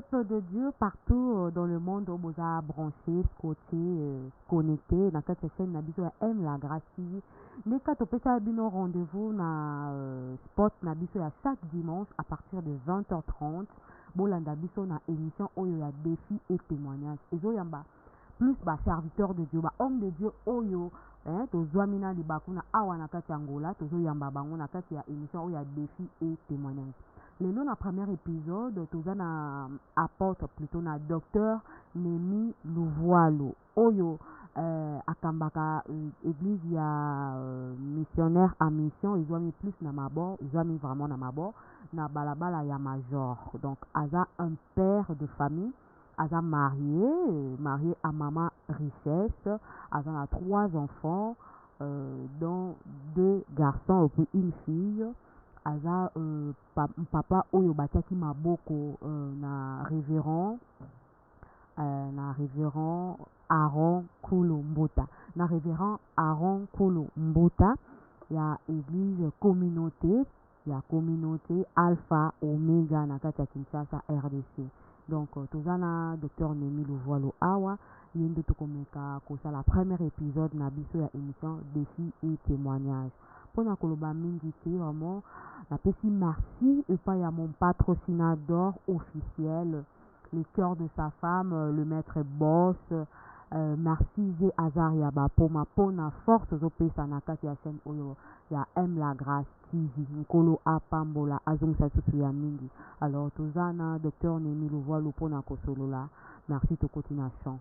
peuple de Dieu partout dans le monde où vous avez branché, scotché, connecté, dans cette chaîne, Nabiso aime la grâce. Mais quand on peut faire un rendez-vous dans spot Nabiso à chaque dimanche à partir de 20h30, Bolanda Biso na émission où il y a défis et témoignages. Et Zoyamba plus serviteur de Dieu, homme de Dieu, Oyo, tozwamina libakuna awa na kati Angola, tozoyamba bango na kati ya émission où il y a défis et témoignages. Lelo na premier épisode toza na apporte plutôt na docteur Nemi Luvualo oyo akambaka église ya missionnaire en mission ezwami plus na mabord ezwami vraiment na mabord na balabala ya major. Donc aza un père de famille, aza marié à maman richesse, aza na 3 enfants dont 2 garçons et puis une fille. Aza papa oyo batiaki maboko na révérend Aaron Kulu Mbota na révérend Aaron Kulu Mbota ya église communauté Alpha Omega na kati ya Kinshasa RDC. Donc tozana docteur Nemi Luvualo awa yendo tokomeka kosala premier épisode na biso ya émission défi et témoignage. Pour na koloba mingi te vraiment la petit merci et pas à mon patrocinateur officiel, le cœur de sa femme, le maître boss. Merci Zé Azaria Bapoma pour na force zopesa na kati ya chaîne oyo ya aime la grâce TV Nkolo Apambola azong sa susu ya mingi. Alors tozana docteur Nemi Luvualo pour na kosolola. Merci to continuation.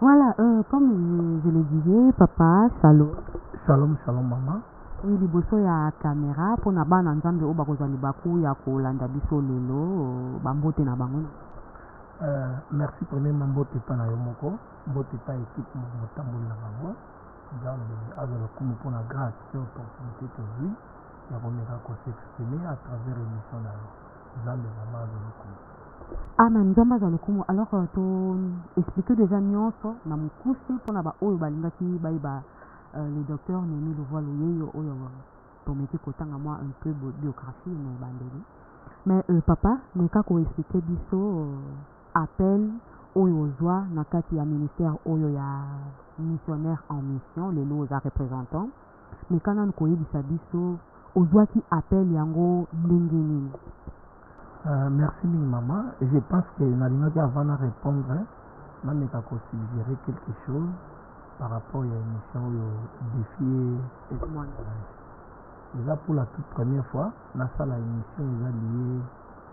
Voilà, comme je le disais, papa, shalom. Shalom, shalom maman. Oui, liboso ya caméra pour na bana nzambe o bakozwa libaku ya kolanda biso lelo bambote na bango. Merci premièrement mbote pa na yo moko, mbote pa équipe motamboli na bango. Nzambe azala kumu pour na grâce et opportunité tozwi ya komeka ko s'exprimer à travers émission na yo. Nzambe vraiment azala kumu. Amen, nzambe azala kumu. Alors to expliquer déjà nyonso na mukuse pour na ba oyo balingaki bayiba le docteur Nemi Luvualo yeyo oyo tomeki kotanga moi un peu biographie na bandeli. Mais papa neka ko expliquer biso appel oyo ozwa na kati ya ministère oyo ya missionnaire en mission lelo oza représentant. Mais kana nko yebisa biso ozwaki appel yango ndenge nini? Merci ming maman. Je pense que nalingaki avant na répondre na meka ko suggérer quelque chose par rapport à l'émission défi et témoignage. Déjà pour la toute première fois, dans la émission est liée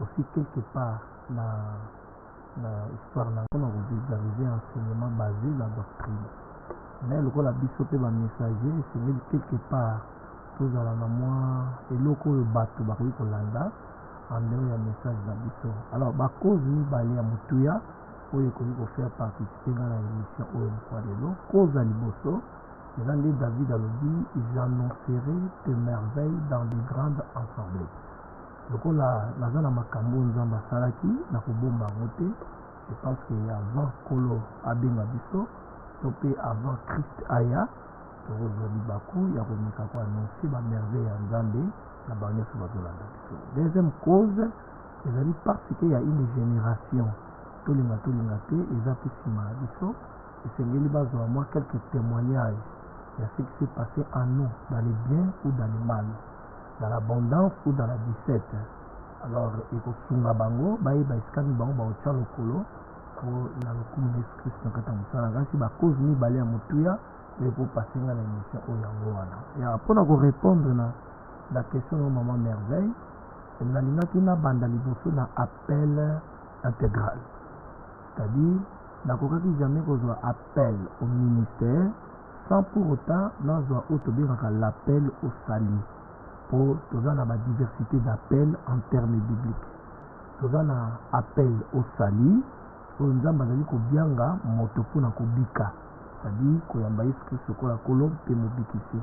aussi quelque part dans l'histoire on a vulgarisé enseignement basé sur la doctrine. Mais le la bisope va messager, c'est quelque part tous à la moi et loko le bateau bakui kolanda en dehors ya message la biso. Alors ba cause ni balé à mutuya oyo ekoki kofaire participer dans la émission oyo mokwa lelo cause ya liboso eza nde David alobi j'annoncerai tes merveilles dans de grandes assemblées. Lokola naza na makambo nzambe asalaki na kobomba yango te. Je pense que avant kolo abenga biso to mpe avant Christ aya tokozwa libaku ya komeka koannonce bamerveille ya nzambe na bango nyonso bazolanda biso. Deuxième cause ezali parce que ya une génération tolinga te eza pe nsima na biso esengeli bazwa mwa quelques témoignages ya ce qui s'est passé en nous dans les biens ou dans les mal, dans l'abondance ou dans la disette. Alors ekosunga bango bayeba esikani bango baotya lokolo po na lokumu na Yesu Kristo na kati ya mosala kasi bakozi mibale ya motuya oyo ekopasenga na émission oyo yango wana ya mpona korépondre na question ya mama merveille nalingaki nabanda liboso na appel intégral. C'est-à-dire, nakokaki jamais kozwa appel au ministère sans pour autant nazwa otobengaka l'appel au salut. Pour toza na ba diversité d'appels en termes bibliques. Toza na appel au salut, oyo nzambe azali kobianga moto mpona kobika. C'est-à-dire koyamba Yesu Kristo kola kolo mpe mobikisi.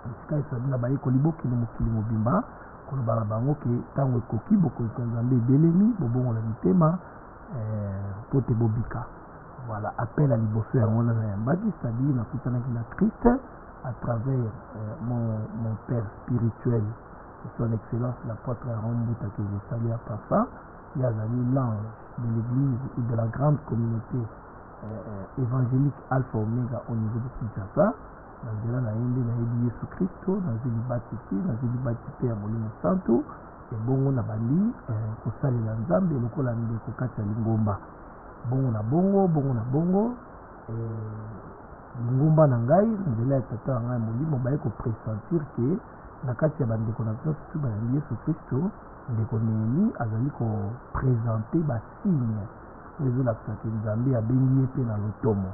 Esika esali na bayekoli bokende mokili mobimba koloba na bango ke ntango ekoki bokozwa nzambe ebelemi bobongola mitema pote bobika. Voilà, appel à liboso ya ngona na yambaki, c'est-à-dire nakutanaki na Christ à travers mon père spirituel, son excellence l'apôtre Aaron Mbuta que je salue à papa. yazali l'ange de l'église ou de la grande communauté évangélique Alpha Omega au niveau de Kinshasa. Nandela na yende na yebi Yesu Kristo nazili batiki nazili batipe ya molimo santo ebongo na bandi kosalela nzambe lokola ndeko kati ya lingomba bongo na bongo lingomba na ngai nzela ya tata na ngai molimo baye kopresentir ke na kati ya bandeko na biso surtout bayambi Yesu Kristo ndeko Nehemi azali kopresente basigne oyo ezolakisaka nzambe abengi ye mpe na lotomo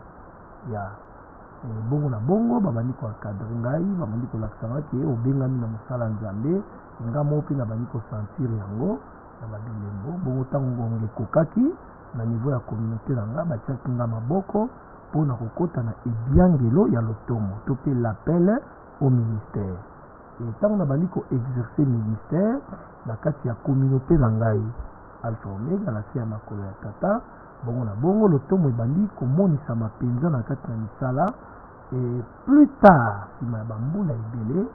ya bongo na bongo babandi koakadre ngai babandi kolakisanga ke obengami na mosala nzambe nga mo mpe na bandi kosentir yango na babilembo bongo ntango ngonga ekokaki na niveau ya communauté na nga batiaki nga maboko mpona kokɔta na ebiangelo ya lotomo to mpe l'appel au ministère ntango na bandi koexerce ministère na kati ya communauté na ngai Alpha Omega na se ya makolo ya tata bongo na bongo lotomo ebandi komonisama mpenza na kati na misala plus tard nsima ya bambula ebele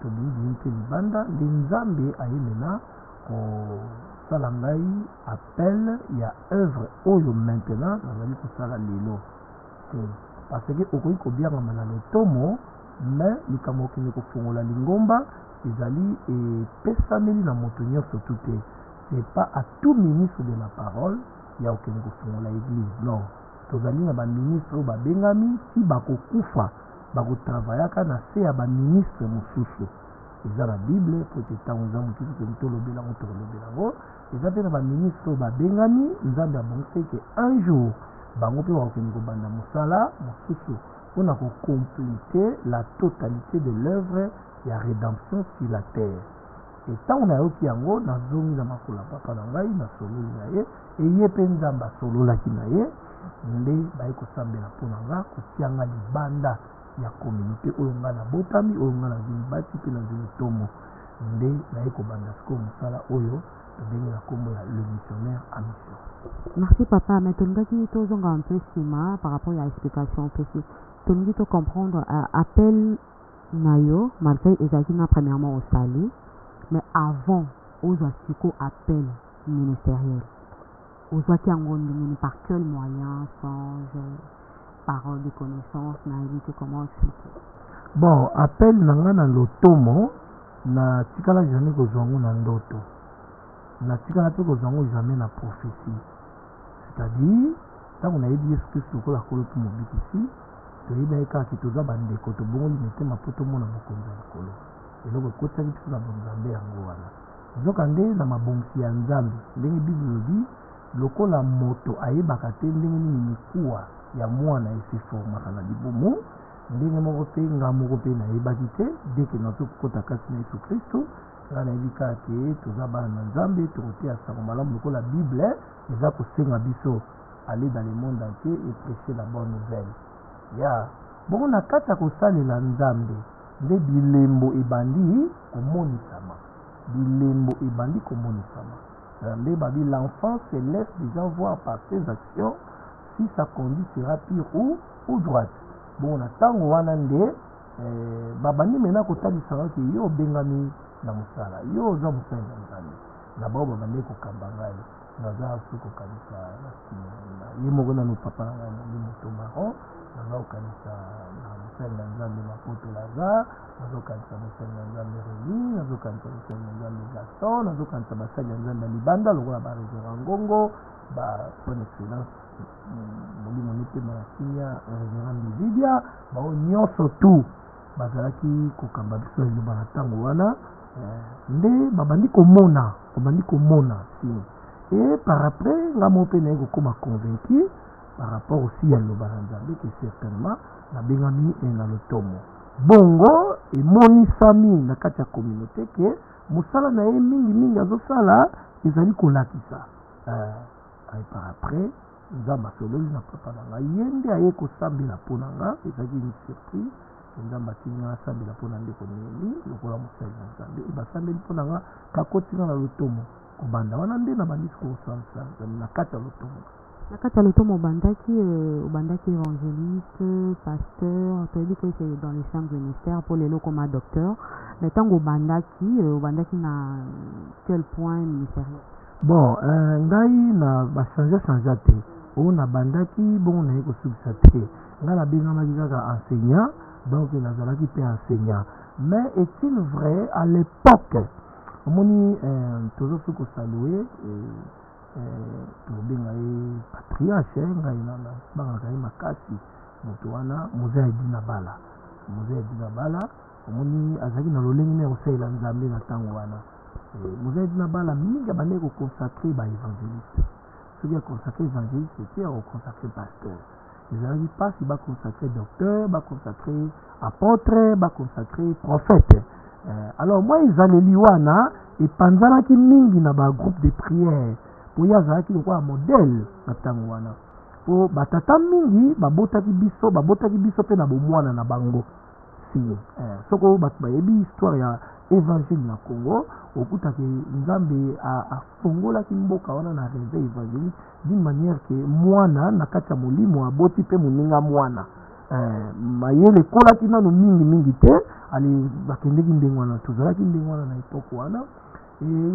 tobindi mpe libanda nde nzambe ayemena kosala ngai appel ya œuvre oyo maintenant nazali kosala lelo parce que okoki kobiangama na lotomo mais likambo okende kofongola lingomba ezali epesameli na moto nyonso tu te c'est pas à tout ministre de la parole ya okende kofongola église non tozali na baministre oyo babengami ti bakokufa bakotravaillaka na se ya baministre mosusu eza na bible po ete ntango eza mosusu okende tolobelango tolobelango eza mpe na baministre oyo babengami nzambe abongisaki ke un jour bango mpe bakokende kobanda mosala mosusu mpona kocomplete la totalité de l'œuvre ya rédemption sur la terre ntango nayoki yango nazongi na makolo ya papa na ngai nasololi na ye eye mpe nzambe asololaki na ye nde baye kosambela mpona nga kotianga libanda ya communauté oyo nga nabotami oyo nga nazwi bati mpe nazwi lotomo nde naye kobanda sikoyo mosala oyo tobengi na nkombo ya le missionnaire à mission. Merci papa, mais tolingaki tozonga un peu nsima par rapport à explication précise. Tolingi to comprendre appel na yo malgré ezalaki na premièrement au sali mais avant ozwa siko appel ministériel ozwaki yango ndenge par quel moyen songe parole de connaissance na évité comment expliquer bon appel na nga na lotomo na tikala jamais kozwa ngo na ndoto na tikala mpe kozwa ngo jamais na prophétie c'est-à-dire ntango nayebi Yesu Kristo lokola kolo mpo mobikisi toyebaki kaka toza bandeko tobongoli mitema mpo tomona bokonzi ya likolo eloko ekotisaki biso na bonzambe yango wana nzoka nde na mabongisi ya nzambe ndenge bible elobi lokola moto ayebaka te ndenge nini mikuwa ya mwana esiformaka na libumu ndenge moko mpe nga moko mpe nayebaki te deke nazokota kasi na Yesu Kristo nga nayebi kaka ke toza bana na nzambe tokoteya sango malamu lokola bible eza kosenga biso aller dans le monde entier et prêcher la bonne nouvelle ya bongo na kati ya kosalela nzambe nde bilembo ebandi komonisama nde babi l'enfant se laisse déjà voir par ses actions si sa conduite sera pure ou droite bongo na ntango wana nde babandi mena kotalisaka ke yo obengami na mosala yo oza mosali na nzambe na bao babandi kokamba ngai naza su kokanisa na nsima ye moko nano papa na ngai molimo tomaron naza kokanisa na mosali na nzambe mapoto lazare nazokanisa mosali na nzambe remi nazokanisa mosali na nzambe gaston nazokanisa basali ya nzambe ya libanda lokola bareverend ngongo son excellence molimo nepema na kimia reverend bividia bao nyonso tu bazalaki kokamba biso liloba na ntango wana nde babandi komona signe et par après nga mo mpe naye kokoma convaincu par rapport aussi ya liloba na nzambe ke certainement nabengami na lotomo bongo emonisami na kati ya communauté ke mosala na ye mingi azosala ezali kolakisa par après nzambe asololi na papa na ngai ye nde aye kosambela mpo na nga ezalaki une surprise nzambe atindi nga asambela mpo na ndeko Nehemi lokola mosali na nzambe basambeli mpo na nga kakotinga na lotomo kobanda wana nde na bandisi kosalisa nzambe na kati ya lotomo na kati ya lotomo obandaki évangéliste pasteur toyebi ke c'est dans les 5 ministères po lelo koma docteur mais ntango obandaki na quel point ministériel Bon, ngai na ba changer te. O na bandaki bon na ko subisa te. Ngai na bengamaki kaka enseignant, donc nazalaki pe enseignant. Mais est-il vrai à l'époque omoni toujours ce ko saluer to bengai patriarche ngai na bangaka makasi moto wana Mzee Edina Bala. Mzee Edina Bala omoni azaki na lolenge ne osela nzambe na tango wana. Mzee Edina Bala mingi bande ko consacrer ba évangéliste. Ceux qui ont consacré évangéliste, c'était au consacré pasteur. Ils n'arrivent pas si va consacrer docteur, va consacrer apôtre, va consacrer prophète. Alors moi ils allaient liwana et pendant qui mingi na ba groupe de prière pour y avoir qui quoi modèle na tango wana. Pour batata mingi babotaki biso pe na bomwana na bango. Si soko bayebi histoire ya évangile na Congo okutaki nzambe afongola kimboka wana na réveil évangile d'une manière que mwana na kati ya molimo aboti pe moninga mwana mayele kola kina no mingi te ali bakendeki ndenge wana tozalaki ndenge wana na epoke wana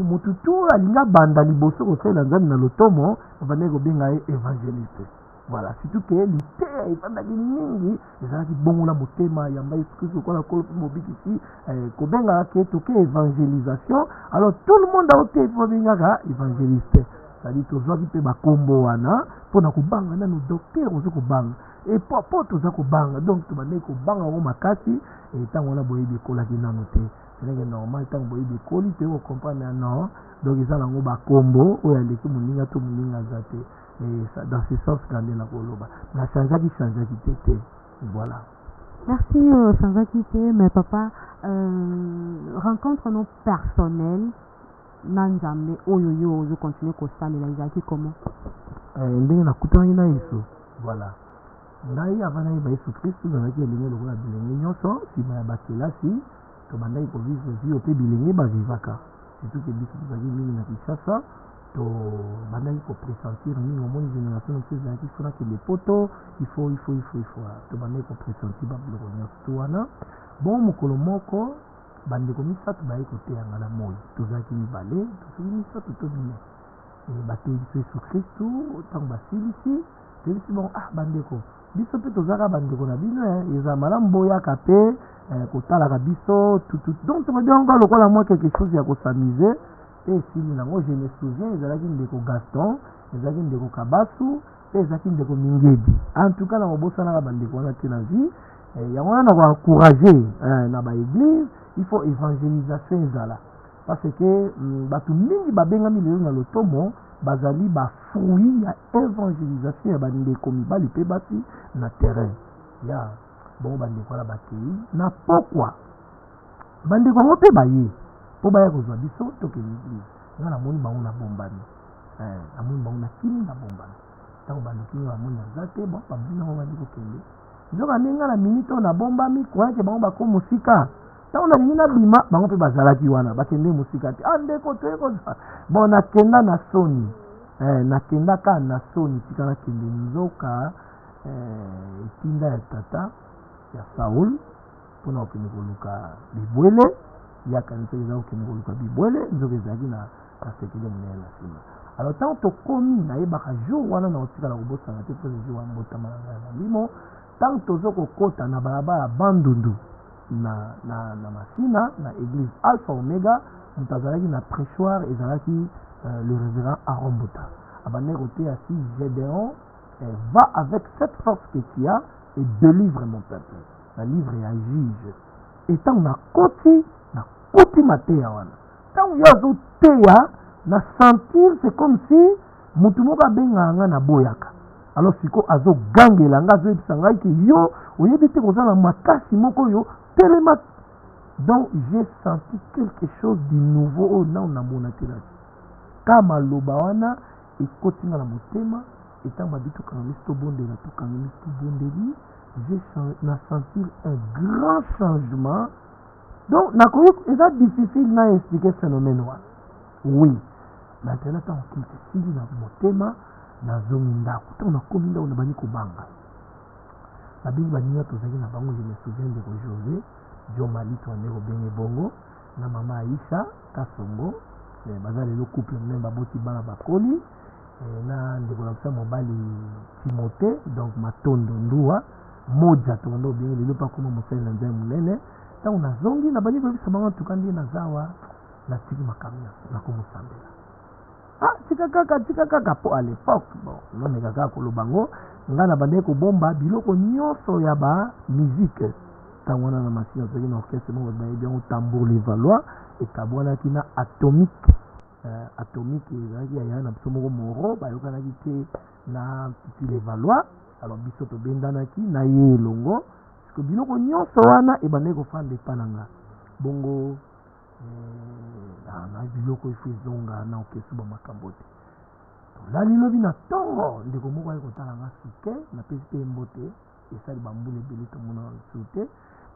motu tu alinga banda liboso kosala nzambe na lotomo bande kobenga ye évangéliste. Voilà, surtout que l'ité efandaki mingi ezalaki bongola motema yamba Yesu Kristo kola kolo mobiki ici kobenga ke toke évangélisation. Alors tout le monde a été bengaka évangéliste. C'est-à-dire tozwaki pe bakombo wana pona kobanga nanu docteur ozo kobanga et popo toza kobanga donc tobandeki kobanga ngo makasi et ntango wana boyebi ekolaki nanu te. C'est normal ntango boyebi ekoli te comprendre non donc eza nango bakombo oyo aleki moninga to moninga aza te. Et ça, dans ce sens, on a changé qui voilà. Merci, Sanzaki Té, mais papa, rencontre nos personnels, Nanzame, Oyoyo, je continue Costa, mais là, comment? Ndenge nakutana na Yesu. Voilà. Ngai avana ba Yesu Kristo na ki elingi lokola bilenge nyonso sima ya bakelasi to bandai ko vivre vie au pe bilenge ba vivaka. Surtout que biso tozali mingi na Kinshasa. To bandaki ko pressentir mingi omoni génération plus ezalaki fona ke lepoto il faut to bandaki ko pressentir babiloko nyonso to wana bon mokolo moko bandeko misato baye koteyanga na moi tozalaki mibale tosoki misato to bine bateyi biso Yesu Kristu ntango basilisi toyebisi bongo bandeko biso mpe tozalaka bandeko na bino eza malamu boyaka mpe kotalaka biso tutu donc tokobi yango lokola mwa quelque chose ya kosamize. Et si je me souviens, ils avaient dit que Gaston, ils avaient dit que Kabasu, et ils avaient dit que Mingedi. En tout cas, dans le boss, on a dit qu'on a été dans la vie. Il y a encouragé dans l'église, il faut évangélisation. Parce que, tout mingi babenga milieu dans le tomo, bazali ba fruit ya évangélisation ya bande komi bali pe bati na terrain. Ya bon bande ko la bakei. Na pourquoi? Bande ko ngope baye. Po baya kozwa biso toke l'église nga na moni bango na bombami amoni bango na kimi na bombami ntango baluki nga bamoni aza te bon babina ngo bandi kokende nzoka nde nga na minute oyo na bombami koyake bango bako mosika ntango nalingi nabima bango mpe bazalaki wana bakende mosika te ndeko toye kozwa bon nakenda na soni nakendaka na soni tika nakende nzoka etinda ya tata ya Saul mpona kokende koluka bibwele yakanisa ezao kengoluka bibwele nzoka ezalaki na sekele monene na nsima. Alors ntango tokomi nayebaka jour wana na kotikala kobosana te mpo jour wana mbotama na ngai na limo ntango tozo kokota na balabala ya bandundu na masina na église Alpha Omega moto azalaki na prêchoir ezalaki le révérend Arombuta abandaki koteya si Gédéon va avec cette force que tu as et délivre mon peuple na livre ya juge et ntango nakoti kuti mateya wana ntango yo azoteya na sentir c'est comme si mutu moko abengaka nga na boyaka alors siko azogangela nga azoyebisa ngai ke yo oyebi te kozala makasi moko oyo telema. Donc j'ai senti quelque chose de nouveau oyo nao namona te nati ka maloba wana ekoti nga na motema etango babi tokanga misi tobondela tokanga misi tobondeli j'ai sentir un grand changement. Donc, c'est difficile d'expliquer ce phénomène. Oui. Maintenant, quand on quitte ici, dans mon thème, dans la zone d'Aku, on a commis dans le Baniko Banga. La Bible Banina, tout ça, je me souviens de José, John Mali, tu en es au Bengue Bongo, na Maman Aïcha, Kassongo, bazali le couple même baboti bana bakoli na ndeko na biso mobali Timothée donc matondo ndua moja to ndo bien lelo pa kuma mosali na nzai munene tango nazongi na bani koyebisa bango tukandi na zawa na tiki makamia na komusambela tika kaka po à l'époque bon nome kaka kolobango nga na bande kobomba biloko nyonso ya ba musique tango wana na masina toki na orchestre moko bayebi yango tambour les valois ekabwanaki na atomique atomique ezalaki yaya na biso moko moro bayokanaki te na titi les valois alors biso tobendanaki na ye elongo parce que biloko nyonso wana ebandaki kofanda epa na nga bongo na biloko ifo ezonga na okesu bamakambo te tolali lobi na ntongo ndeko moko ayi kotala nga suke napesi mpe mbote esali bambula ebele tomona su te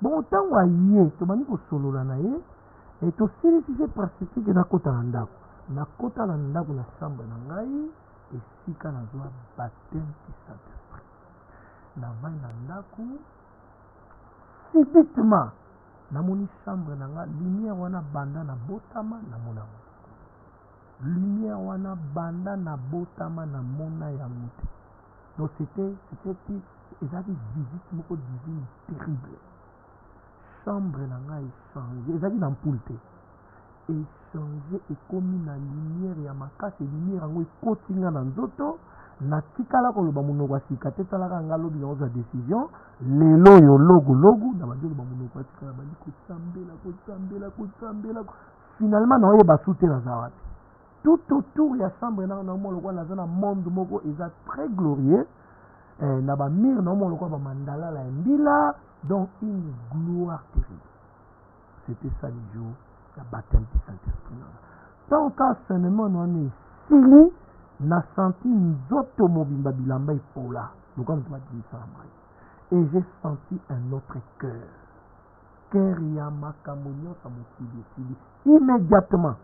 bongo ntango aye tobandi kosolola na ye tosilisi se pratique nakota na ndako nakota na ndako na chambre na ngai esika nazwa baptême du Saint-Esprit navai na ndako subitement namoni chambre na nga lumière wana banda na botama na mona lumière wana banda na botama na mona yango te donc c'était ezalaki visite moko divine terrible chambre na nga échangé ezalaki na mpoule te échangé ekomi na lumière ya makasi lumière yango ekoti nga na nzoto natikala koloba monoko ya sika te talaka nga lobi naozwa décision lelo oyo logo na bandi oloba monoko ya sika na bandi kosambela finalement naoyeba su te naza wapi tout autour ya chambre nanga naomona lokola naza na monde moko eza très glorieux na bamire naomona lokola bamandalala ya mbila donc une gloire terrible c'était ça le jour ya baptême du Saint-Esprit tant ka seulement nwana esili na senti nzoto mobimba bilamba epola lokola moto badimisa na mai et j'ai senti un autre cœur ya makambo nyonso mokili esili immédiatement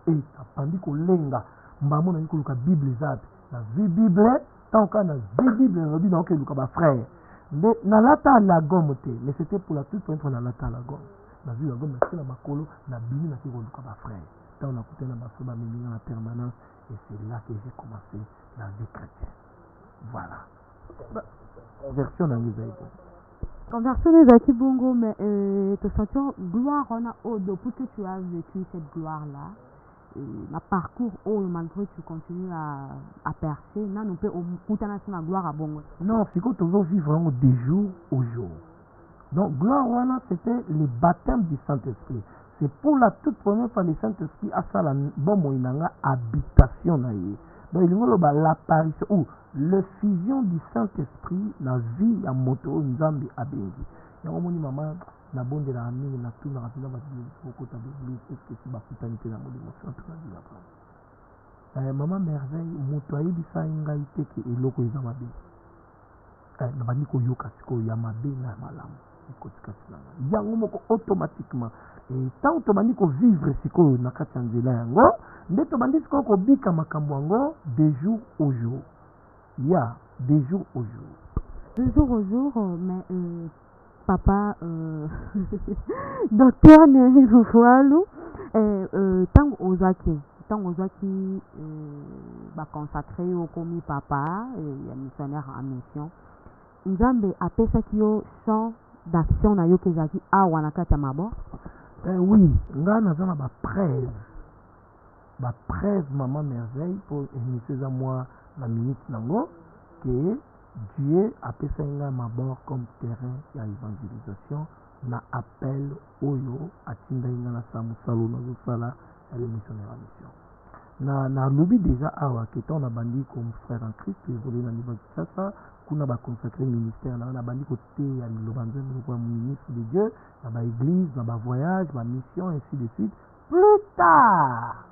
et apandi kolenga mbamo nani koluka bible eza te nazwi bible tant ka nazwi bible nalobi naoke luka bafrère nde nalata lagome te mais c'était pour la toute première fois nalata lagome nazwi lagome natie na makolo nabimi nake koluka bafrère ntango nakute na baso bameminga na permanence et c'est là que j'ai commencé la vie chrétienne voilà conversion nango ezali po conversion ezalaki bongo mais te sentir gloire on a depuis que tu as vécu cette gloire là na parcours malgré tu continues à percer nanu mpe okutana so na gloire à bongo non sikoyo tozovivre yango de jour au jour donc gloire wana c'était le baptême du Saint-Esprit c'est pour la toute première fois le Saint-Esprit asala bomoi na nga habitation na ye donc elingi oloba l'apparition ou le fusion du Saint-Esprit na vie ya moto oyo nzambe abengi yango moni mama nabondelaka mingi natunaka mpena bato kokota l'église eske si bakutani te na molimo santo na bilaka mama merveille moto ayebisa ngai te ke eloko eza mabe nabandi koyoka sikoyo ya mabe na malamu ekotikati na ngai yango moko automatiquement ntango tobandi kovivre sikoyo na kati ya nzela yango nde tobandi sikoyo kobika makambo yango de jour au jour ya de jour au jour mais papa docteur Neri Rufualu ntango ozwaki baconsacré yo komi papa ya missionnaire en mission nzambe apesaki yo champ d'action na yo ke ezalaki awa na kati ya maboko oui nga naza na baprève maman merveille po émission eza mwa na minute nango ke Dieu apesaki nga mabord comme terrain ya évangélisation na appel oyo atindaki nga na sa mosalo nazosala ya le missionnaire en mission nalobi déjà awa ke ntango nabandi comme frère en Christ évolue na niveau ya Kinshasa kuna baconsacré ministère na nabandi koteya liloba nzambe lokola ministre de Dieu na baéglise na bavoyage bamission ainsi de suite plus tard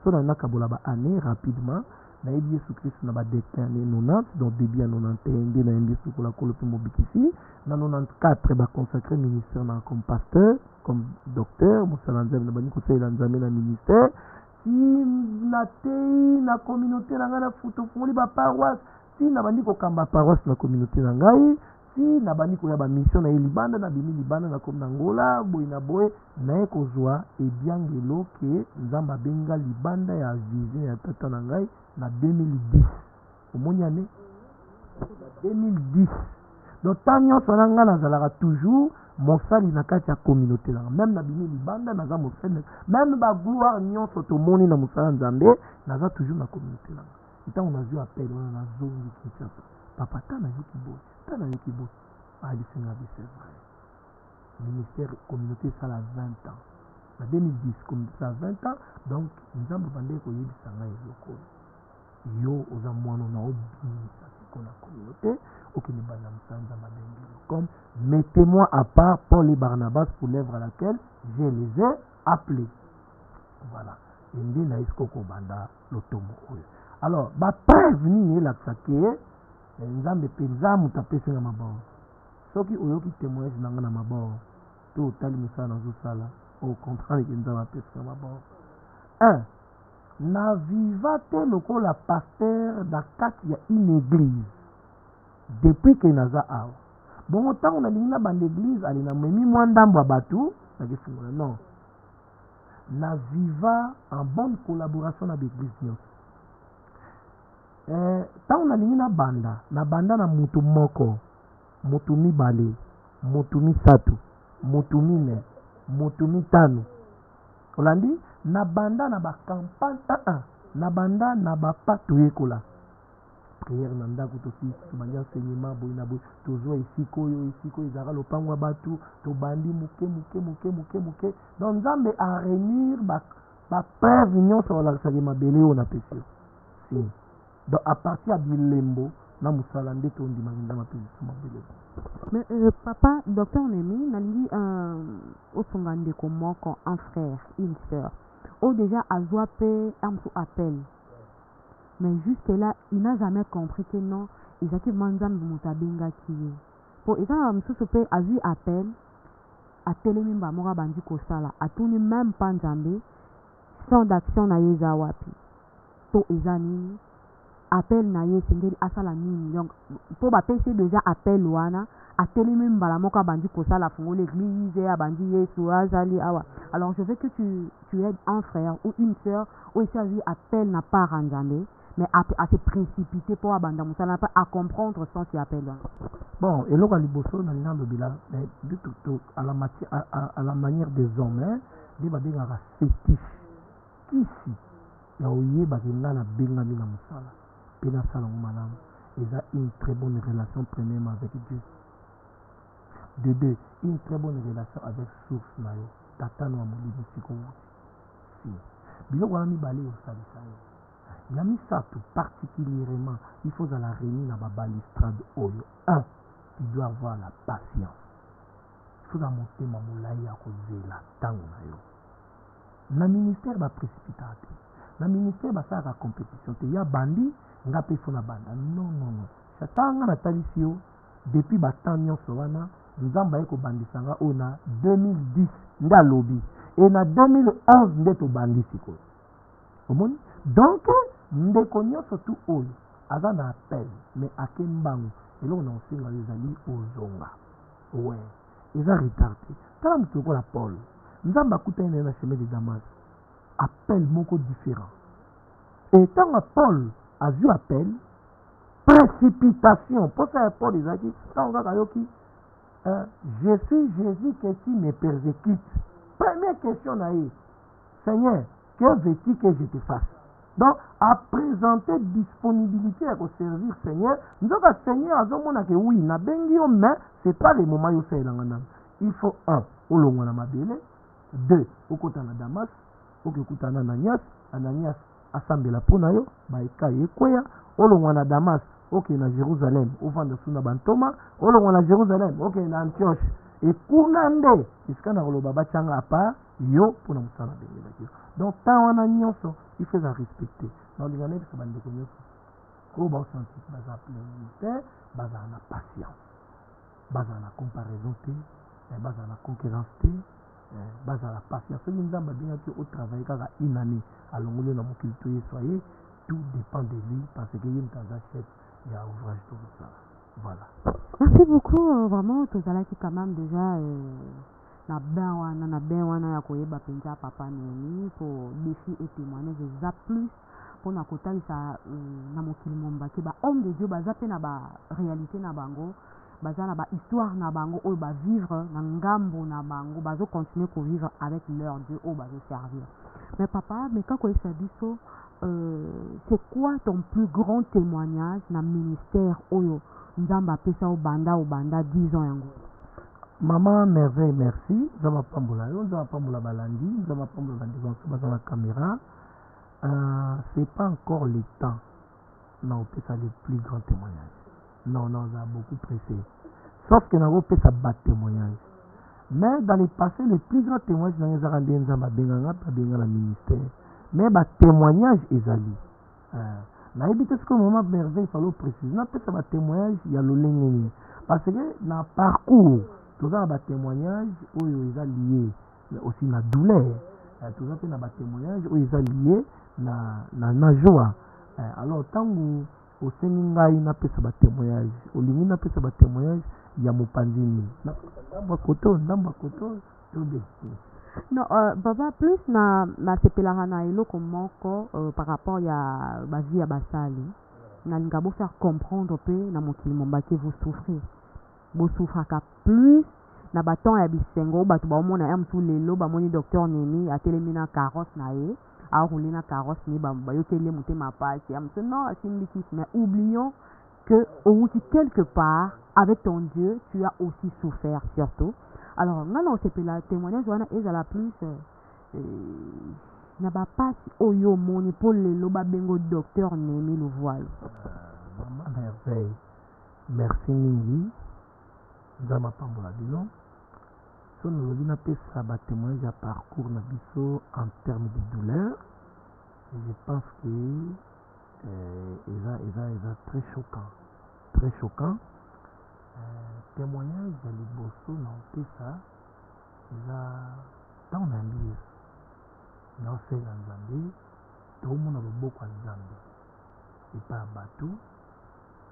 so nakabola baannée rapidement nayebi yesu kristo na badeclin ane 90 donc début ya 91 nde nayembi yesu lokola kolo mpe mobikisi na 94 baconsacré ministère na comme pasteur comme docteur mosala nzambe nabandi kosalela nzambe na ministère si natei na communauté na ngai na futofungoli baparoisse si nabandi kokamba paroisse na communauté na ngai si na bandi koya ba mission na libanda na bimi libanda na comme na Angola boy na boy na kozwa ebiangelo ke nzamba benga libanda ya vision ya tata na ngai na 2010 omoni ane 2010 donc tant nyonso na ngai nazalaka toujours mosali na kati ya communauté na même na bimi libanda naza mosali même ba gloire nyonso tomoni na mosala nzambe naza toujours na communauté na ngai ntango nazwi appel wana nazongi Kinshasa papa tana yoki boy tana yoki boy alisenga c'est vrai ministère communauté ça a 20 ans en 2010 communauté ça a 20 ans donc nzambe bande koyebisa ngai eloko yo oza mwana na obimisa siko na communauté okende bana msanza mabengelo comme mettez-moi à part Paul et Barnabas pour l'œuvre à laquelle je les ai appelés voilà ende na iskoko banda lotomo oyo alors ba preuve nini elakisa ke nzambe mpenza moto apesinga maboko soki oyoki témoignage na nga na maboko to otali mosala nazosala okomprendre ke nzambe apesinga maboko 1 na viva te lokola pasteur na kati ya une église depuis ke naza awa bongo ntango nalingi na banda église ali na memi mwa ndambo ya bato nakifungola non na viva en bonne collaboration na baeglise nyonso ntango nalingi na banda na motu moko motu mibale motu misato motu mine motu mitano olandi na banda na bakampagne na banda na bapato yekola prière na ndako tobandi enseignement boye na boye tozwa esika oyo ezalaka lopango ya bato tobandi moke donc nzambe aréunir bapreuve nyonso balakisaki mabele oyo na pesi si donc à partir ya bilembo na mosala nde tondimaki nzambe apesisa mabele. Mais papa, docteur Nemi, nalingi osunga ndeko moko, un frère, une sœur. Déjà Azwa pe amso appel. Mais jusque là, il n'a jamais compris que non, Isaki Manzam Mutabenga qui est. Pour exemple, amso pe azu appel à télémimba mora bandi kosala, à tourner même pas Nzambe, sans d'action na yeza wapi. To ezani appel na ye sengeli asala nini. Donc pour ba pêcher déjà appel wana atelemi mbala moko abandi kosala fungo l'église abandi yesu azali awa. Alors je veux que tu aides un frère ou une sœur ou essayer appel na part Nzambe mais à se précipiter pour abanda musala pas à comprendre sans ce appel. Bon et loka liboso na lina lobila du tout à la manière des hommes hein des babengaka fétiche kisi ya oyeba kenga na bengami na musala pena sala malamu. Ils ont une très bonne relation premièrement avec Dieu. De deux, une très bonne relation avec source nayo. Tata no amuli musiko si. Biloko wana mibale osalisa yo. Ya misato particulièrement, il faut à la réunir na babalistrade oyo. 1. Tu dois avoir la patience. Il faut monter ma moulaya à kozela tango na yo. Na ministère ba précipité. Na ministère ba sa la compétition. Te ya bandi nga pe fona banda. Non. Chatanga na talisio depuis batant nyonso wana nzamba eko bandisanga ona 2010 nda lobi et na 2011 nde to bandisi ko. Omoni? Donc ndeko nyonso tu oyo aza na appel mais akembango eloko na osenga ezali ozonga. Ouais. Eza retardé. Tala mutu ko la Paul. Nzamba kutana na chemin de Damas. Appel moko différent. Et tant Paul a vu appel précipitation pour ça Paul Isaki tant kayoki je suis Jésus que tu me persécutes. Première question naïe. Seigneur, que veux-tu que je te fasse? Donc à présenter disponibilité à servir Seigneur. Nous avons Seigneur à ce que oui na bengi mais c'est pas le moment où c'est là. Il faut 1 au long na mabele 2 au kota na Damas au kota na Ananias asambela pona yo baika yekoya olongwa na Damas oke na Jérusalem ovanda suna bantoma olongwa na Jérusalem oke na Antioche ekuna nde iska na koloba bachanga apa yo pona musala bengela yo. Donc tant wana nyonso il faut respecter na lingane biso bandeko nyonso ko ba senti baza plein baza na patience baza na comparaison te baza na concurrence te baza la patience. Soki nzamba bengaki au travail kaka une année alongoli na mokili to ye soye tout dépend de lui parce que ye mutaza chef ya ouvrage to ça. Voilà. Merci beaucoup, vraiment, tout à qui quand même déjà na ben wana ya koyeba penza papa neni pour défi et témoignage za plus pour na kotalisa na mokili mombaki ba homme de Dieu baza pe na ba réalité na bango baza na ba histoire na bango oyo ba vivre na ngambo na bango bazo continuer ko vivre avec leur Dieu oyo bazo servir. Mais papa, mais quand koyesa biso c'est quoi ton plus grand témoignage na ministère oyo nzamba pesa o banda 10 ans yango? Maman merveille, merci. Nzamba pambola yo, nzamba pambola balandi, nzamba pambola bandigo dans la caméra. C'est pas encore le temps. Non, on ça le plus grand témoignage. Non, on a beaucoup pressé. Sauf que on peut ça battre témoignage. Mais dans le passé, le plus grand témoignage dans les arendés nzamba benganga pa bengala ministère. Mais ba témoignage ezali. Na éviter ce que maman merveille fallait préciser. On peut ça ba témoignage il y a le lengeni. Parce que dans parcours tout ça ba témoignage où ils sont liés aussi na douleur. Tout ça na ba témoignage où ils sont liés na joie. Alors tant au sengai na pesa ba témoignage, au lingi na pesa ba témoignage ya mopandini. Ndamba koto tobe. Non, baba plus na sepelanga na eloko moko par rapport ya ba vie ya basali. Na lingabo faire comprendre pe na mokili mombaki vous souffrez. Vous souffraka plus na baton ya bisengo batu ba omona ya mtu lelo ba moni docteur Nemi atelemi na carrosse na ye a roulé na carrosse ni ba yokele mutema pasi ya mtu non asimbiki. Mais oublions que au quelque part avec ton Dieu tu as aussi souffert surtout. Alors là on s'est la témoignage wana ezala plus na ba pasi oyo moni pour lelo ba bengo docteur Nemi le voile. Maman merveille. Merci mingi. Nzamba pambola bino. So nous avons appelé ça un témoignage à parcours na biso en termes de douleur. Et je pense que c'est très choquant. Très choquant. Témoignage de Liboso na appelé ça. Dans un livre. Dans ce Nzambe. Tout le monde a beaucoup de Nzambe. Et pas bateau.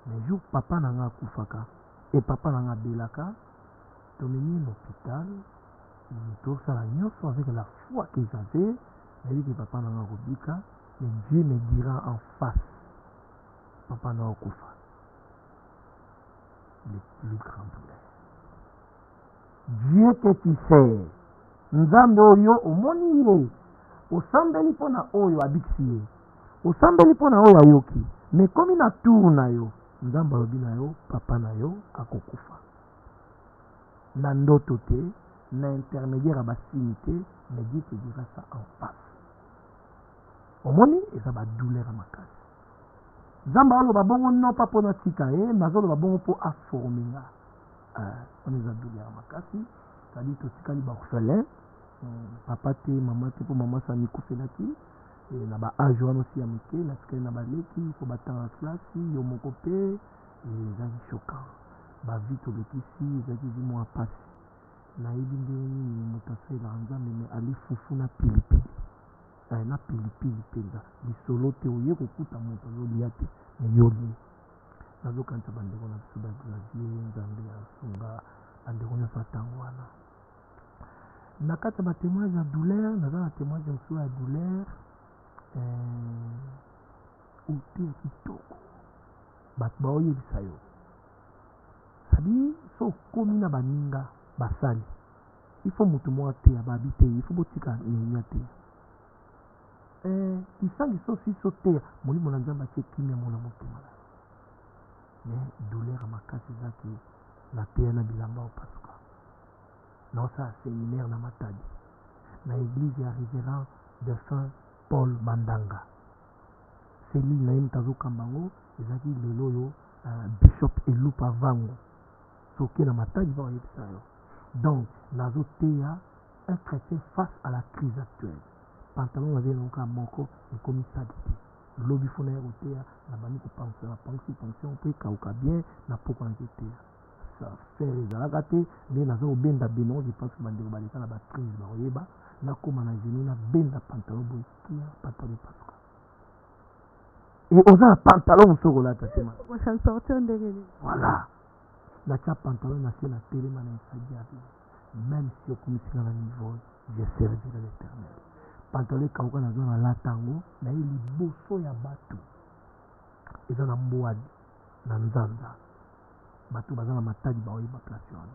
Mais jour papa n'a kufaka. Et papa n'a belaka. Tomeni l'hôpital, tout ça la nyonso avec la foi que j'avais, mais dit que papa n'a pas robika, mais Dieu me dira en face, papa n'a pas kufa. Le plus grand douleur. Dieu que tu sais, nzambe oyo omoni ye, osambeli pona oyo abiksi ye, osambeli pona oyo ayoki, mais comme na tour na yo, nzambe alobi na yo, papa na yo akokufa. Na ndoto te, na intermédiaire à basinité, mais Dieu te dira ça en face. Omoni, et ça va douleur à ma case. Zamba alo babongo non pas pour notre tika, mais alo babongo pour afformer. On est à douleur à ma case. C'est-à-dire que tika li ba orphelin, papa te, maman te, pour maman ça mikou felaki, et na ba âge wana aussi à mike, na tika na ba leki, il faut battre en classe, yo moko pe, et ça c'est choquant. Ba vite le kisi ezaki moi passe na yebi ndeni mutasa ila nzambe me ali fufu na pilipili na pilipili penza lisolo te oye kokuta moto azolia te me yoli nazokanisa bandeko na biso bagravier nzambe asunga bandeko nyonso atango wana na kati ya batémoignage ya douleur naza na témoignage mosusu ya douleur ote ya kitoko bato baoyebisa yo c'est-à-dire so komi na baninga basali il faut mutu moko te ababi te il faut botika nenya te kisangi so siso te molimo na nzambe atie kimia mona motema mais douleur makasi ezaki na teya na bilamba opasuka naosala séminaire na matadi na église ya révérend de saint Paul Mandanga selile na ye moto azokamba yango ezalaki lelo oyo bishop elupa vango soki na matadi va oyebisa yo donc nazoteya un chrétien face à la crise actuelle pantalon nazali nayoka moko ekomi sadi te lobi fo na ya koteya na bandi kopansa bapansi pension mpo ekauka bien na poko naki teya faire ezalaka te nde naza kobenda beno je pense bandeko baleka na bacrise bakoyeba nakóma na genu nabenda pantalon boye kia pantalon epasuka et oza na pantalon mosusu kolata te voilà natia pantalon na se na telema na esadi ya bien. Même si okomisika na niveau, je servirai l'Éternel. Pantalon ekauka nazwa na lata yango na ye liboso ya bato eza na mbwadi na nzanza bato baza na matadi baoyeba place wana.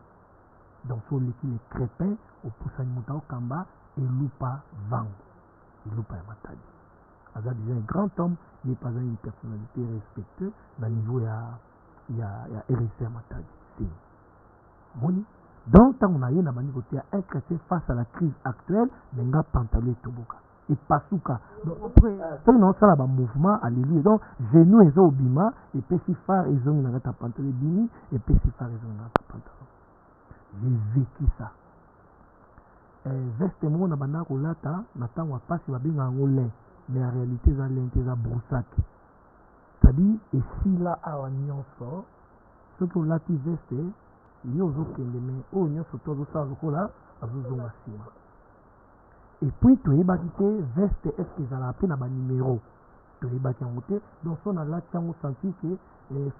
Donc so oleki le crépin opusani moto aokamba elupa vango elupa ya matadi. Aza déjà un grand homme, il n'est pas une personnalité respectée na niveau ya RSC ya matadi. Si moni donc tant on a na bandi côté un chrétien face à la crise actuelle nenga pantalon toboka et pasuka. Donc ça non ça là ba mouvement alléluia. Donc genou ezo obima et pesi phare ezo na ta pantalon bini et pesi phare ezo na ta pantalon. J'ai vécu ça. Veste mo na banda ko lata na tango a pasi ba benga ngolé mais en réalité ça lente ça broussaki. C'est-à-dire et si là a nyonso ce que lati veste yo ozokende me oyo nyonso to ozosala lokola azozonga nsima. Epuis toyebaki te veste eske ezalaka mpe na banimero toyebaki yango te. Donc so nalati yango sentir ke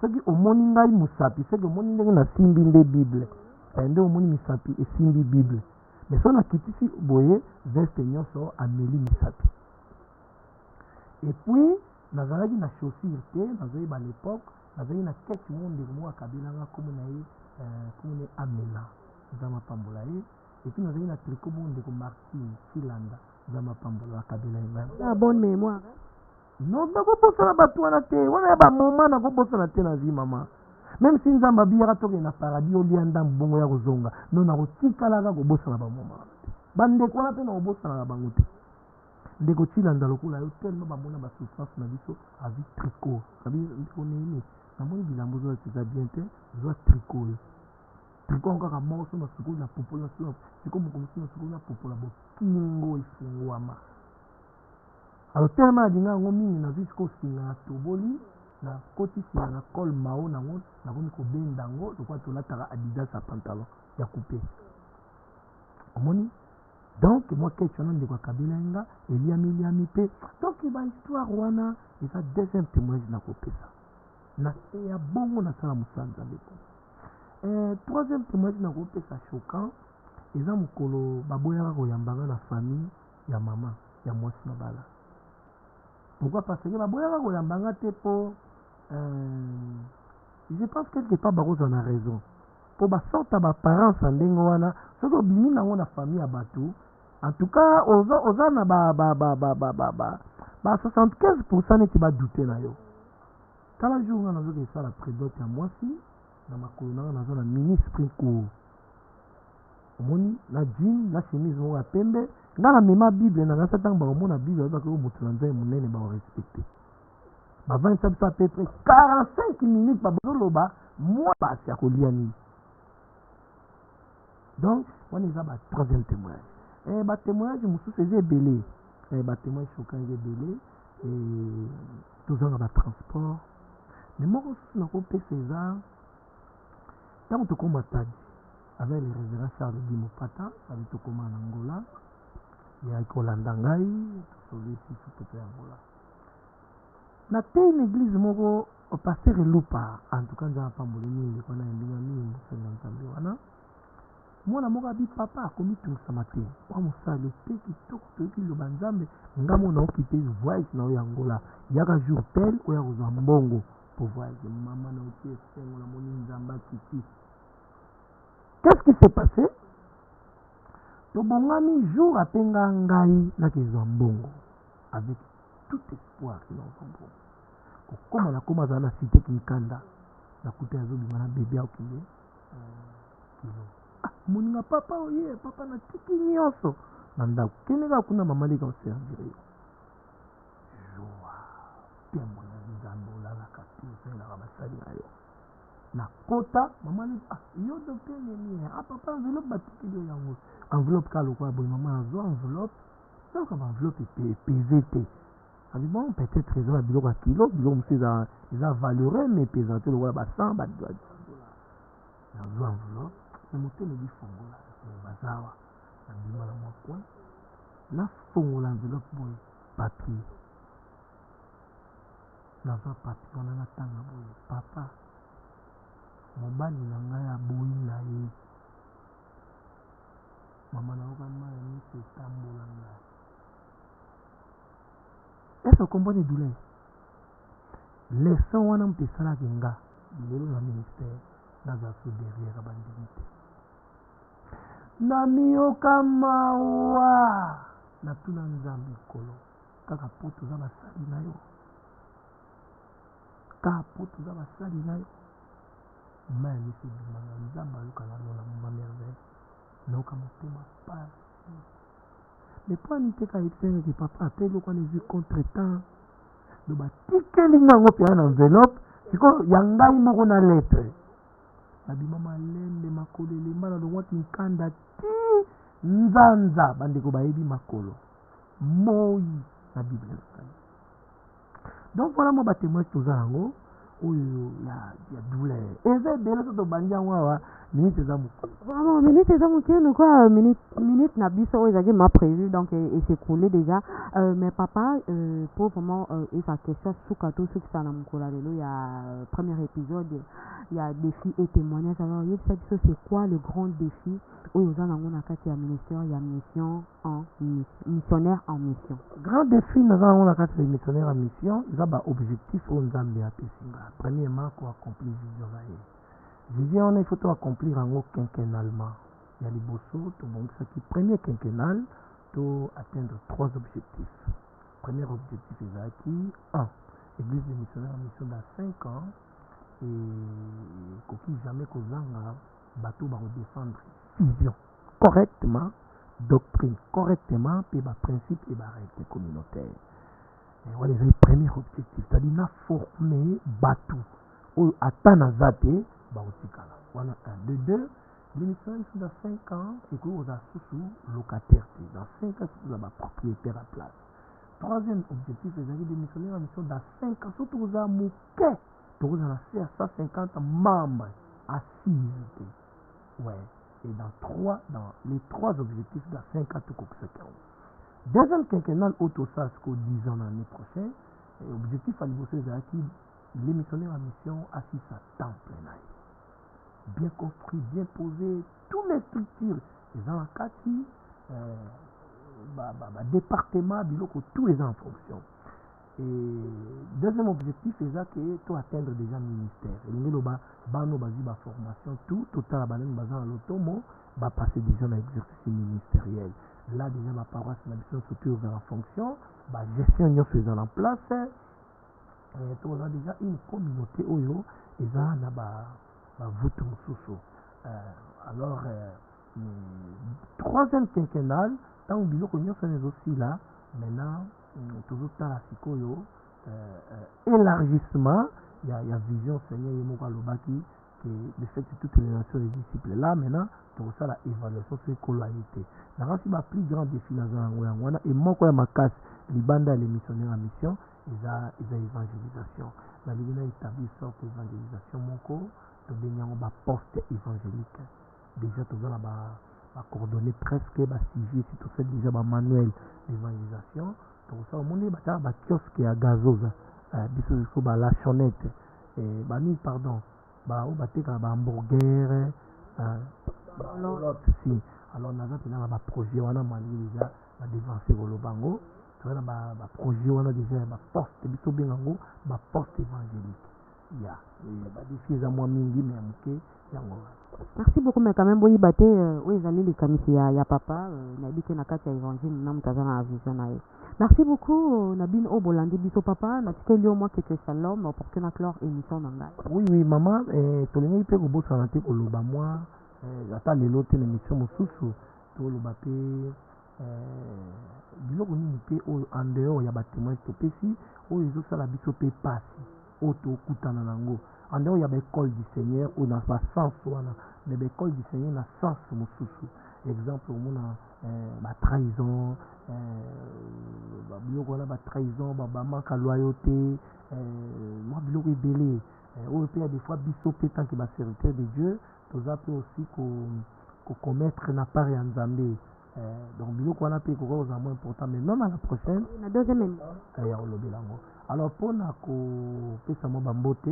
soki omoni ngai mosapi soki omoni ndenge nasimbi nde bible nde omoni misapi esimbi bible mais so nakitisi boye veste nyonso ameli misapi. Epuis nazalaki na chaussure te nazoyeba à l'époque nazalaki na keti mo ndeko moko akabelanga komo na ye kune amena zama pambola ye et puis nazali na tricot mo ndeko Martin Chilanda zama pambola kabela ye la bonne mémoire non nakobosana bato wana te wana ya bamoma nakobosana te na vie mama. Même si nzambe abiyaka toke na paradis olia ndambu bongo ya kozonga no nakotikalaka kobosana bamoma te bandeko wana mpe nakobosanaka bango te. Ndeko Chilanda lokola yo tellement bamona basouffrance na biso avi tricot abi ndeko nini namoni bilambo zo eza bien te zwa tricot oyo tricot kaka moko so na sukulu na popola so tricot mokomosi na sukulu na popola bokingo efungwama. Alors tellement alinga yango mingi nazwi sikoyo singa na toboli na koti singa na col mao nango nakomi kobenda yango lokola tolataka adidas ya pantalon ya coupe omoni. Donc moi keti wana ndeko akabela nga eliami mpe donc bahistoire wana eza deuxième témoignage nakopesa na te ya bongo nasala mosala nzambe po. Troisième témoignage nakopesa choquant eza mokolo baboyaka koyambanga na famille ya mama ya mwasi na bala. Pourquoi? Parce que baboyaka koyambanga te po je pense quelque part bakozala na raison po basorta baparence ya ndenge wana soki obimi nango na famille ya bato en tout cas oza na ba 75% neti badute na yo. Tala jour nga nazoka esala prédote ya mwasi na makolo nanga naza na mini spring court omoni na jean na chemise moko ya pembe nga na mema bible na ngasa ntango bakomona bible bayebaka oyo moto na nzambe monene bakorespecte bavandisa biso à peu près 45 minutes bazoloba mwa basi ya kolia nini. Donc wana eza ba troisième témoignage. Batémoignage mosusu eza ebele batémoignage choquant eza ebele tozanga batransport mais moko susu nakopesa eza ntango tokóma Matadi avec le révérend Charles Dimopata abi tokóma na Angola ya kolanda ngai tosolisi fupeto ya Angola na te une église moko pasteur elupa en tout cas nzambe apamboli mingi kona endinga mingi mosenga nzambe wana mwana moko abi papa akomitungisa te wa mosali ope kitoko toyoki liloba nzambe nga mona okipe voyage na oyo Angola yaka jour tel oya kozwa mbongo po voyage mama na oki esengo na moni nzambe akiti. Qu'est-ce qui s'est passé? Tobongami jour apenga ngai nakezwa mbongo avec tout espoir na mbongo kokoma na koma za na cité Kinkanda na kuta azobima na bébé akile kilo moninga papa oye papa na tiki nyonso na ndako keneka kuna mama leka oservir yo joa tembo ya nzambe olalaka te osalelaka basali na yo na kota mama leka yo docteur nini papa enveloppe batikeli yo yango enveloppe ka lokola boye mama azwa enveloppe soka baenveloppe epese te abi bon peut-être eza na biloko ya kilo biloko mosusu eza valeureux mais epesa te lokola ba100 $. Nazwa enveloppe na motema ebifongola bazawa na ndima na mwa coin nafongola enveloppe boye papier nazwa papier wana natanga boye papa mobali na ngai aboyi na ye mama nayoka mai miso etambola ngai. Est-ce que comprendre douleur leson wana moto esalaki nga lelo na ministère naza so derrière bandimi te na miyoka mawa natuna nzambe likolo kaka po toza basali na yo kaka po toza basali na yo mai ya miso ebimanga nzambe ayoka nalona moma merveille nayoka motema pasi mais po ani te ka yebisengaki papa ate eloko wana ezwi contre temps do batikeli ngango mpe na enveloppe sikoyo ya ngai moko na lettre nabima malembe makolo elemba nalongwaki nkanda ti nzanza bandeko bayebi makolo moi na bible na ngai. Donc voilà mwa batémoignage toza yango oyo ya douleur eza ebele so tobandi yango awa minute eza moke vraiment minute eza moke quoi minute na biso oyo ezalaki ma prévu donc et s'écoulé déjà mais papa pour vraiment eza question suka to sukisa na mokolo ya lelo ya premier épisode ya défi et témoignage. Alors yebisa biso c'est quoi le grand défi oyo oza nango na kati ya ministère ya mission en missionnaire en mission? Grand défi naza nango na kati ya missionnaire en mission eza baobjectif oyo nzambe apesi nga. Premièrement koaccomplir vision na ye vision wana il faut toaccomplir yango quinquennalement ya liboso tobongisaki premier quinquennal to atteindre 3 objectifs. Premier objectif ezalaki 1 église de missionnaire en mission dans 5 ans et koki jamais kozanga bato bakodéfendre vision correctement doctrine correctement pe baprincipe et barègle communautaire. Wana ezali premier objectif, c'est-à-dire na former bato oyo ata naza te bakotikala wana 1 de 2 l'émission ici dans 5 ans ekoki kozala susu locataire te dans 5 ans soki kozala bapropriétaire à place. Troisième objectif ezalaki de missionnaire en mission dans 5 ans soki tokozala moke tokozala se à 150 membres assises te ouais. Et dans les 3 objectifs dans 5 ans tokokisaki yango. Deuxième quinquennal autosas qu'au 10 ans l'année prochaine, objectif à liboso ezalaki les missionnaires en mission assis à temps plein. Bien construit, bien posé, toutes les structures, les encadrés, département, biloko, tout est en fonction. Et deuxième objectif c'est que tu atteindre déjà ministère. Et le bano bazi ba formation tout total banen bazan l'automo va passer déjà dans l'exercice ministériel. Là déjà ma paroisse la mission surtout vers en fonction, ba gestion nyo faisant en place. Et tu as déjà une communauté oyo eza na ba vutu mususu. Alors troisième quinquennal tant biloko nyo fait aussi là maintenant toujours tala sikoyo élargissement il y a vision Seigneur yemoko alobaki que de fait toutes les nations les disciples là maintenant tout ça la évaluation sur coloalité na kasi ba plus grand défi na zango yango wana et moko ya makasi libanda les missionnaires en mission eza évangélisation na ligina établir sorte évangélisation moko to benyango ba poste évangélique déjà tout ça là ba coordonner presque ba sujet si tout fait déjà ba manuel d'évangélisation. Donc ça au monde bata ba kiosque ya gazoza biso so ba la chonette et bani pardon ba o bateka ba hamburger l'autre si alors naza pena ba projet wana mali déjà ba dévancer le bango to na ba projet wana déjà ba poste biso bengango ba poste évangélique ya ba défi za moi mingi mais muke yango. Merci beaucoup mais quand même boyi baté oui ezali les kamisi ya papa na bité na kati ya évangile na mutaza na vision na ye. Merci beaucoup Nabine Obolandi biso papa na tikeli au moins quelques shalom pour que na clore émission na ngai. Oui maman tolingi pe ko bosa na te ko loba moi ata lelo te na émission mosusu to loba pe biloko nini pe oyo en dehors ya ba témoignage to pesi oyo ezosala biso pe pasi oyo tokutana nango en dehors ya ba école du Seigneur ou na ba sens wana mais ba école du Seigneur na sens mosusu exemple omona ba trahison biloko wana ba trahison ba manque à loyauté moi biloko ebele oyo pe ya des fois biso pe tant que ba serviteur de Dieu toza pe aussi ko commettre na part ya Nzambe donc biloko wana pe koko za moins important mais même à la prochaine la deuxième émission ya olobelango alors pona ko pesa mo bambote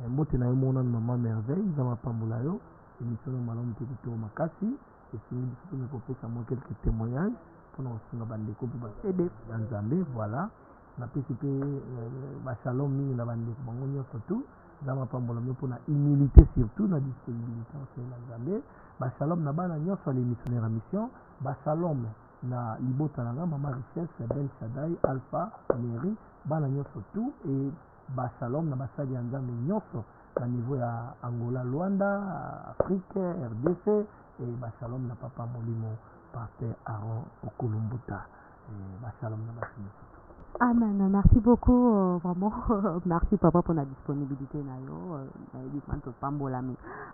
mbote na yo mona maman merveille za mapambola yo émission na malamu te kitoko makasi esingi biso mpona kopesa mwa quelques témoignages mpona kosunga bandeko mpe ya nzambe voilà napesi mpe bashalom mingi na bandeko bango nyonso tu za mapambola mio mpona humilité surtout na disponibilité nsoi na nzambe bashalom na bana nyonso ya l'émissionnaire ya mission bashalom na libota na nga mama richesse bel shadai alpha mairie bana nyonso tu e bashalom na basali ya nzambe nyonso na niveau ya Angola Luanda Afrique RDC e bashalom na papa molimo pasteur Aaron Okulumbuta bashalom na basi nyonso. Amen. Merci beaucoup, vraiment. Merci papa pour la disponibilité.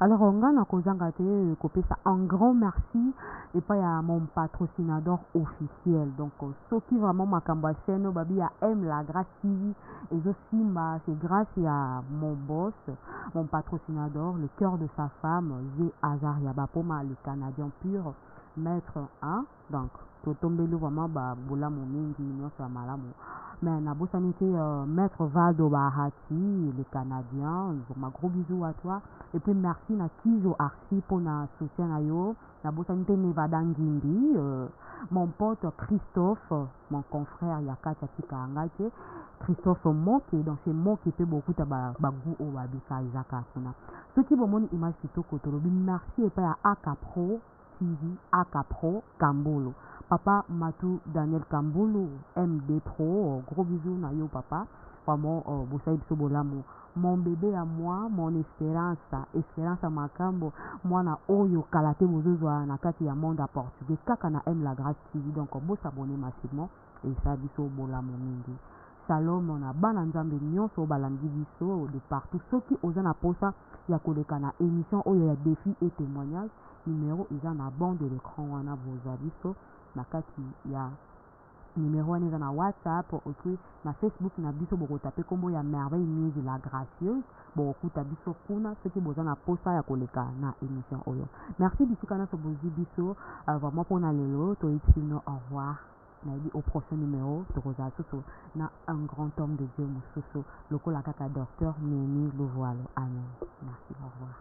Alors, on a coupé ça. Un grand merci. Et pas à mon patrocinateur officiel. Donc, ceux qui vraiment m'a chaîne, babi aime la grâce TV. Et aussi, c'est grâce à mon boss, mon patrocinateur, le cœur de sa femme, Zé Azaria Bapoma, le Canadien pur, maître 1. Donc, tombé vraiment boula mon mingi nyonso ya malamu mais na bosani te maître Valdo Bahati le Canadien ma gros bisous à toi et puis merci na Kijo Arsi pour na soutien na yo na bosani te Nevada Ngimbi mon pote Christophe mon confrère Yakata Tikangate Christophe Moke donc c'est Moke pe beaucoup ta bagu o babika Isaka kuna ceux qui vont mon image kitoko tolobi merci et pas à Akapro TV Akapro Kambolo Papa Matou Daniel Kambulu, MD Pro, gros bisous na yo papa. Vraiment, Boussaïd Sobolamo. Mon bébé à moi, mon espérance à Makambo, moi na Oyo Kalate Mozozoa na kati ya monde à portugais. Kaka na aime la grâce TV, donc beau s'abonner massivement. Et ça, biso bolamo mingi. Shalom, on a bananzambe nyonso balandi biso de partout. Ceux qui osent na posa, ya koleka na émission, oyo ya défi et témoignage. Numéro, ils en a bande de l'écran, on a vos avisos. Nakati ya numéro wana eza na WhatsApp okui na Facebook na biso bokotape kombo ya merveille mise la gracieuse bokokuta biso kuna soki boza na posa ya koleka na émission oyo. Merci bisika nyonso bozwi biso vraiment mpona lelo toyebisi bino au revoir nayebi au prochain numéro tokozala susu na un grand homme de Dieu mosusu lokola kaka docteur Neni Lovoalo. Amen. Merci, au revoir.